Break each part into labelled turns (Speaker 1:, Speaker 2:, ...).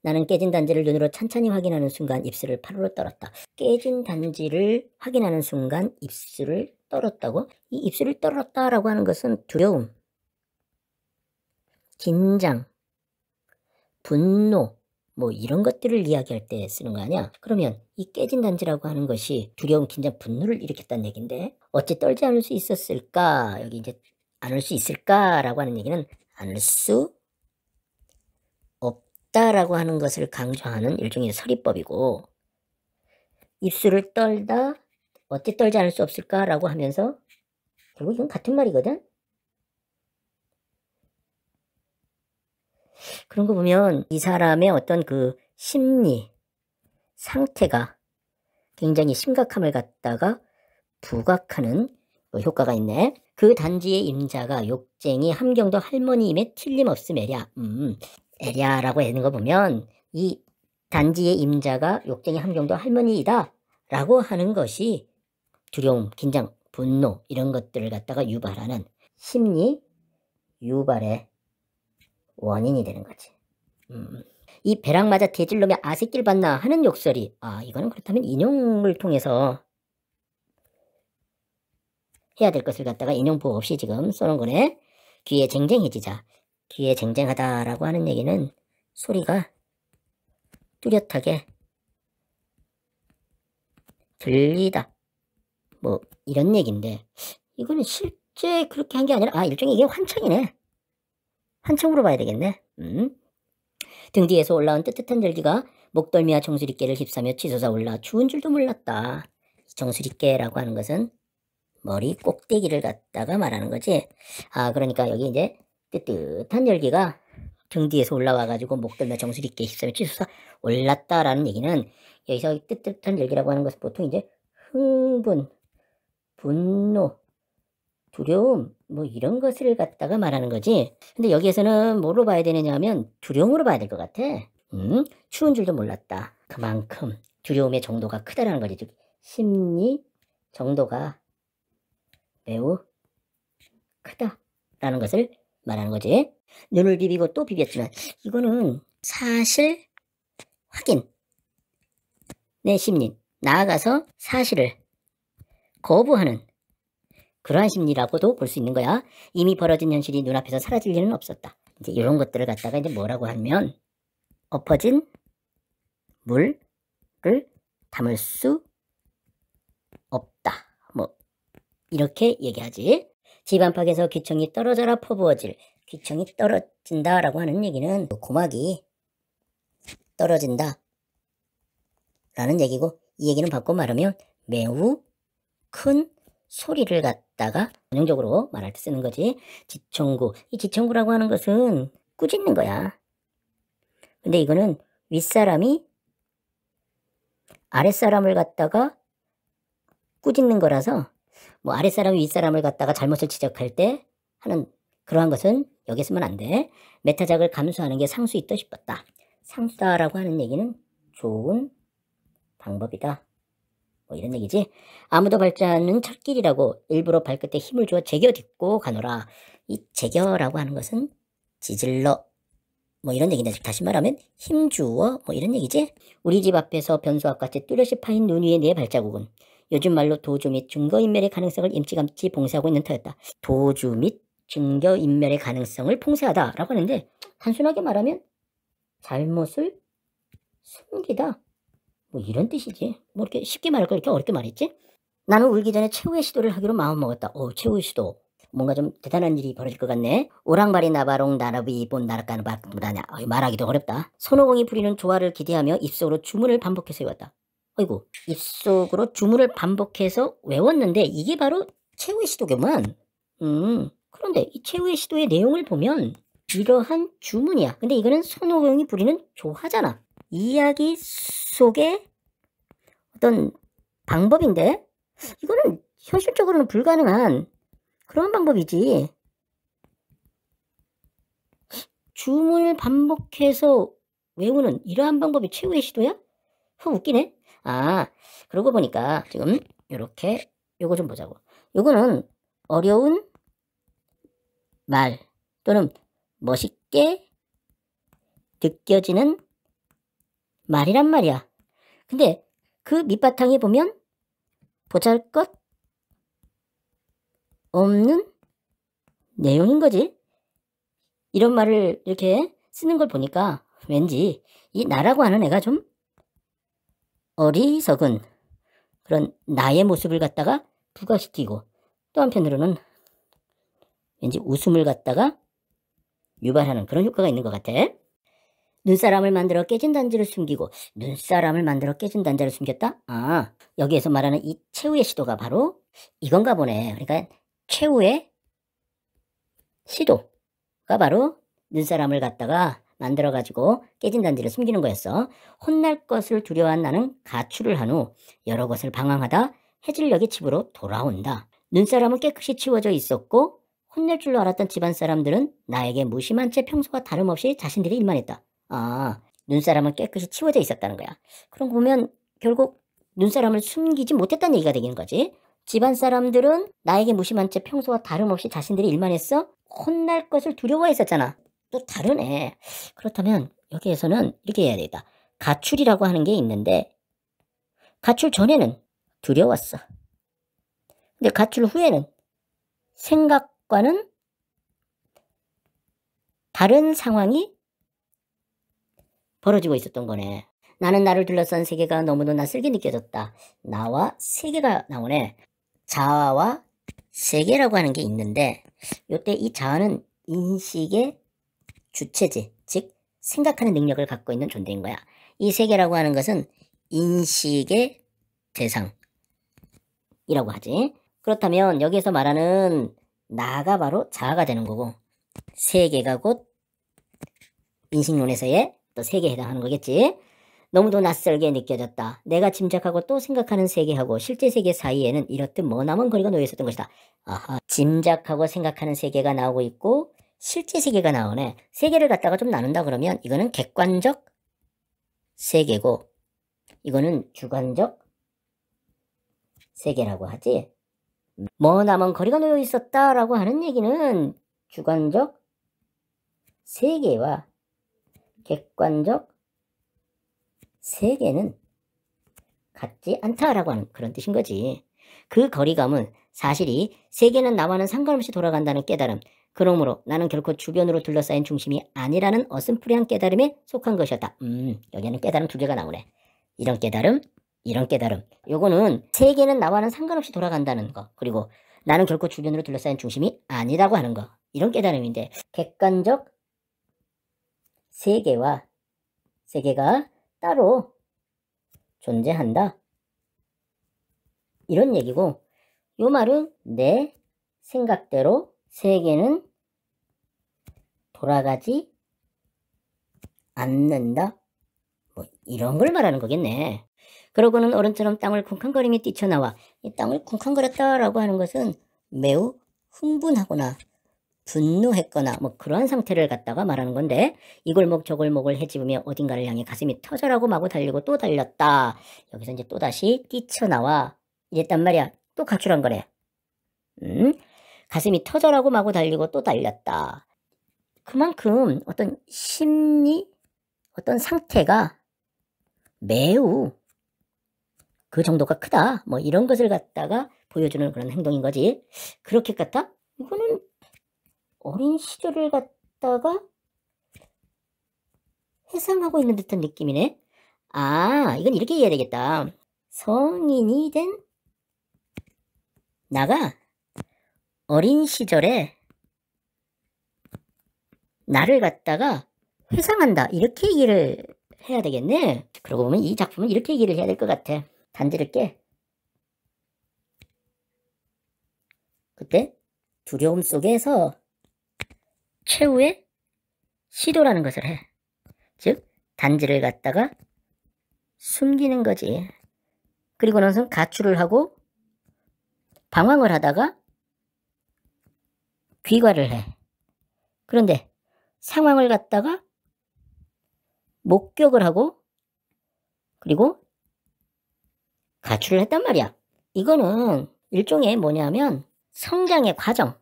Speaker 1: 나는 깨진 단지를 눈으로 찬찬히 확인하는 순간 입술을 파르르 떨었다. 깨진 단지를 확인하는 순간 입술을 떨었다고? 이 입술을 떨었다라고 하는 것은 두려움, 긴장, 분노, 뭐 이런 것들을 이야기할 때 쓰는 거 아니야? 그러면 이 깨진 단지라고 하는 것이 두려움, 긴장, 분노를 일으켰다는 얘기인데 어찌 떨지 않을 수 있었을까? 여기 이제 않을 수 있을까라고 하는 얘기는 않을 수 없다라고 하는 것을 강조하는 일종의 서리법이고, 입술을 떨다 어찌 떨지 않을 수 없을까라고 하면서 결국 이건 같은 말이거든? 그런 거 보면 이 사람의 어떤 그 심리 상태가 굉장히 심각함을 갖다가 부각하는 효과가 있네. 그 단지의 임자가 욕쟁이 함경도 할머니임에 틀림없음 에랴. 에랴라고 하는 거 보면 이 단지의 임자가 욕쟁이 함경도 할머니이다 라고 하는 것이 두려움, 긴장, 분노 이런 것들을 갖다가 유발하는 심리 유발의 원인이 되는 거지. 이 벼락 맞아 대질놈의 아새끼를 봤나 하는 욕설이, 이거는 그렇다면 인용을 통해서 해야 될 것을 갖다가 인용 보호 없이 지금 써놓은 거네. 귀에 쟁쟁해지자. 귀에 쟁쟁하다라고 하는 얘기는 소리가 뚜렷하게 들리다, 뭐 이런 얘기인데, 이거는 실제 그렇게 한 게 아니라 일종의 이게 환청이네. 환청으로 봐야 되겠네. 등 뒤에서 올라온 뜨뜻한 열기가 목덜미와 정수리깨를 휩싸며 치솟아 올라 추운 줄도 몰랐다. 정수리깨라고 하는 것은 머리 꼭대기를 갖다가 말하는 거지. 그러니까 여기 이제 뜨뜻한 열기가 등 뒤에서 올라와가지고 목덜미와 정수리깨에 휩싸며 치솟아 올랐다라는 얘기는, 여기서 뜨뜻한 열기라고 하는 것은 보통 이제 흥분, 분노, 두려움 뭐 이런 것을 갖다가 말하는 거지. 근데 여기에서는 뭐로 봐야 되느냐 하면 두려움으로 봐야 될 것 같아. 추운 줄도 몰랐다. 그만큼 두려움의 정도가 크다라는 거지. 즉 심리 정도가 매우 크다라는 것을 말하는 거지. 눈을 비비고 또 비볐지만 이거는 사실 확인, 내 심리, 나아가서 사실을 거부하는 그러한 심리라고도 볼 수 있는 거야. 이미 벌어진 현실이 눈앞에서 사라질 리는 없었다. 이제 이런 것들을 갖다가 이제 뭐라고 하면 엎어진 물을 담을 수 없다. 뭐 이렇게 얘기하지. 집 안팎에서 귀청이 떨어져라 퍼부어질. 귀청이 떨어진다라고 하는 얘기는 고막이 떨어진다 라는 얘기고, 이 얘기는 바꿔 말하면 매우 큰 소리를 갖다가 전형적으로 말할 때 쓰는 거지. 지청구. 이 지청구라고 하는 것은 꾸짖는 거야. 근데 이거는 윗사람이 아랫사람을 갖다가 꾸짖는 거라서, 뭐 아랫사람이 윗사람을 갖다가 잘못을 지적할 때 하는 그러한 것은 여기 쓰면 안 돼. 메타작을 감수하는 게 상수 있다 싶었다. 상수다라고 하는 얘기는 좋은 방법이다. 뭐 이런 얘기지. 아무도 밟지 않는 철길이라고 일부러 발끝에 힘을 주어 제겨 딛고 가노라. 이 제겨라고 하는 것은 지질러 뭐 이런 얘기인데, 다시 말하면 힘주어 뭐 이런 얘기지. 우리 집 앞에서 변수 앞같이 뚜렷이 파인 눈 위의 내 발자국은 요즘 말로 도주 및 증거인멸의 가능성을 임치감치 봉쇄하고 있는 터였다. 도주 및 증거인멸의 가능성을 봉쇄하다 라고 하는데, 단순하게 말하면 잘못을 숨기다 뭐 이런 뜻이지. 뭐 이렇게 쉽게 말할 걸 이렇게 어렵게 말했지? 나는 울기 전에 최후의 시도를 하기로 마음먹었다. 최후의 시도. 뭔가 좀 대단한 일이 벌어질 것 같네. 오랑바리 나바롱 나라비 본 나락가는 바꾸다냐. 말하기도 어렵다. 손오공이 부리는 조화를 기대하며 입속으로 주문을 반복해서 외웠다. 어이구, 입속으로 주문을 반복해서 외웠는데 이게 바로 최후의 시도구만. 그런데 이 최후의 시도의 내용을 보면 이러한 주문이야. 근데 이거는 손오공이 부리는 조화잖아. 이야기 속의 어떤 방법인데 이거는 현실적으로는 불가능한 그런 방법이지. 주문을 반복해서 외우는 이러한 방법이 최후의 시도야? 웃기네. 그러고 보니까 지금 요렇게 요거 좀 보자고. 요거는 어려운 말 또는 멋있게 느껴지는 말이란 말이야. 근데 그 밑바탕에 보면 보잘것 없는 내용인 거지. 이런 말을 이렇게 쓰는 걸 보니까 왠지 이 나라고 하는 애가 좀 어리석은 그런 나의 모습을 갖다가 부각시키고, 또 한편으로는 왠지 웃음을 갖다가 유발하는 그런 효과가 있는 것 같아. 눈사람을 만들어 깨진 단지를 숨기고, 눈사람을 만들어 깨진 단지를 숨겼다? 아, 여기에서 말하는 이 최후의 시도가 바로 이건가 보네. 그러니까 최후의 시도가 바로 눈사람을 갖다가 만들어가지고 깨진 단지를 숨기는 거였어. 혼날 것을 두려워한 나는 가출을 한 후 여러 것을 방황하다 해질녘에 집으로 돌아온다. 눈사람은 깨끗이 치워져 있었고 혼낼 줄로 알았던 집안 사람들은 나에게 무심한 채 평소와 다름없이 자신들이 일만 했다. 아, 눈사람은 깨끗이 치워져 있었다는 거야. 그럼 보면 결국 눈사람을 숨기지 못했다는 얘기가 되는 거지. 집안 사람들은 나에게 무심한 채 평소와 다름없이 자신들이 일만 했어? 혼날 것을 두려워했었잖아. 또 다르네. 그렇다면 여기에서는 이렇게 해야 되겠다. 가출이라고 하는 게 있는데 가출 전에는 두려웠어. 근데 가출 후에는 생각과는 다른 상황이 벌어지고 있었던 거네. 나는 나를 둘러싼 세계가 너무도 낯설게 느껴졌다. 나와 세계가 나오네. 자아와 세계라고 하는 게 있는데 요때 이 자아는 인식의 주체지, 즉 생각하는 능력을 갖고 있는 존재인 거야. 이 세계라고 하는 것은 인식의 대상이라고 하지. 그렇다면 여기에서 말하는 나가 바로 자아가 되는 거고, 세계가 곧 인식론에서의 또 세계에 해당하는 거겠지. 너무도 낯설게 느껴졌다. 내가 짐작하고 또 생각하는 세계하고 실제 세계 사이에는 이렇듯 머나먼 거리가 놓여 있었던 것이다. 아하, 짐작하고 생각하는 세계가 나오고 있고 실제 세계가 나오네. 세계를 갖다가 좀 나눈다 그러면 이거는 객관적 세계고 이거는 주관적 세계라고 하지. 머나먼 거리가 놓여 있었다라고 하는 얘기는 주관적 세계와 객관적 세계는 같지 않다라고 하는 그런 뜻인 거지. 그 거리감은 사실이 세계는 나와는 상관없이 돌아간다는 깨달음, 그러므로 나는 결코 주변으로 둘러싸인 중심이 아니라는 어슴푸레한 깨달음에 속한 것이었다. 여기는 깨달음 두 개가 나오네. 이런 깨달음, 이런 깨달음. 요거는 세계는 나와는 상관없이 돌아간다는 거, 그리고 나는 결코 주변으로 둘러싸인 중심이 아니라고 하는 거, 이런 깨달음인데 객관적 세계와 세계가 따로 존재한다. 이런 얘기고, 요 말은 내 생각대로 세계는 돌아가지 않는다. 뭐 이런 걸 말하는 거겠네. 그러고는 어른처럼 땅을 쿵쾅거리며 뛰쳐나와. 이 땅을 쿵쾅거렸다라고 하는 것은 매우 흥분하거나 분노했거나 뭐 그러한 상태를 갖다가 말하는 건데, 이 골목 저 골목을 헤집으며 어딘가를 향해 가슴이 터져라고 마구 달리고 또 달렸다. 여기서 이제 또다시 뛰쳐나와 이랬단 말이야. 또 가출한 거래. 가슴이 터져라고 마구 달리고 또 달렸다. 그만큼 어떤 심리, 어떤 상태가 매우 그 정도가 크다. 뭐 이런 것을 갖다가 보여주는 그런 행동인 거지. 그렇게 같아? 이거는 어린 시절을 갖다가 회상하고 있는 듯한 느낌이네. 아, 이건 이렇게 이해해야 되겠다. 성인이 된 나가 어린 시절에 나를 갖다가 회상한다. 이렇게 이해를 해야 되겠네. 그러고 보면 이 작품은 이렇게 얘기를 해야 될 것 같아. 단지를 깨. 그때 두려움 속에서 최후의 시도라는 것을 해. 즉 단지를 갖다가 숨기는 거지. 그리고 나서 가출을 하고 방황을 하다가 귀가를 해. 그런데 상황을 갖다가 목격을 하고 그리고 가출을 했단 말이야. 이거는 일종의 뭐냐면 성장의 과정으로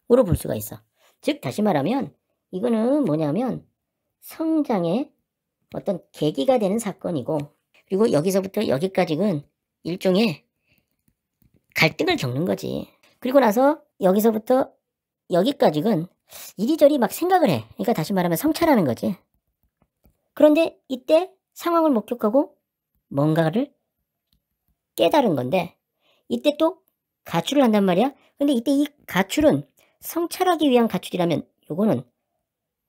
Speaker 1: 볼 수가 있어. 즉 다시 말하면 이거는 뭐냐면 성장의 어떤 계기가 되는 사건이고, 그리고 여기서부터 여기까지는 일종의 갈등을 겪는 거지. 그리고 나서 여기서부터 여기까지는 이리저리 막 생각을 해. 그러니까 다시 말하면 성찰하는 거지. 그런데 이때 상황을 목격하고 뭔가를 깨달은 건데, 이때 또 가출을 한단 말이야. 근데 이때 이 가출은 성찰하기 위한 가출이라면 요거는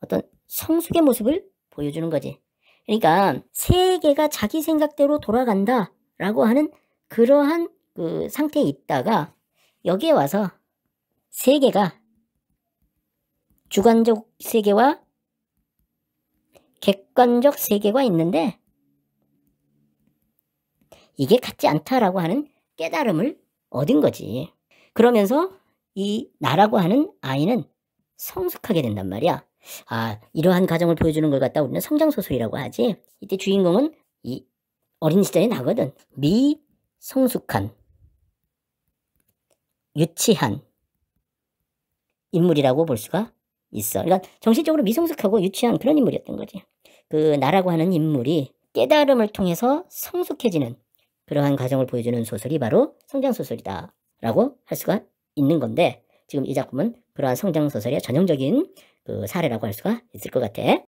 Speaker 1: 어떤 성숙의 모습을 보여주는 거지. 그러니까 세계가 자기 생각대로 돌아간다 라고 하는 그러한 그 상태에 있다가 여기에 와서 세계가 주관적 세계와 객관적 세계가 있는데 이게 같지 않다라고 하는 깨달음을 얻은 거지. 그러면서 이 나라고 하는 아이는 성숙하게 된단 말이야. 아, 이러한 과정을 보여주는 걸 갖다 우리는 성장소설이라고 하지. 이때 주인공은 이 어린 시절의 나거든. 미성숙한, 유치한 인물이라고 볼 수가 있어. 그러니까 정신적으로 미성숙하고 유치한 그런 인물이었던 거지. 그 나라고 하는 인물이 깨달음을 통해서 성숙해지는 그러한 과정을 보여주는 소설이 바로 성장소설이다 라고 할 수가 있는 건데, 지금 이 작품은 그러한 성장소설의 전형적인 그 사례라고 할 수가 있을 것 같아.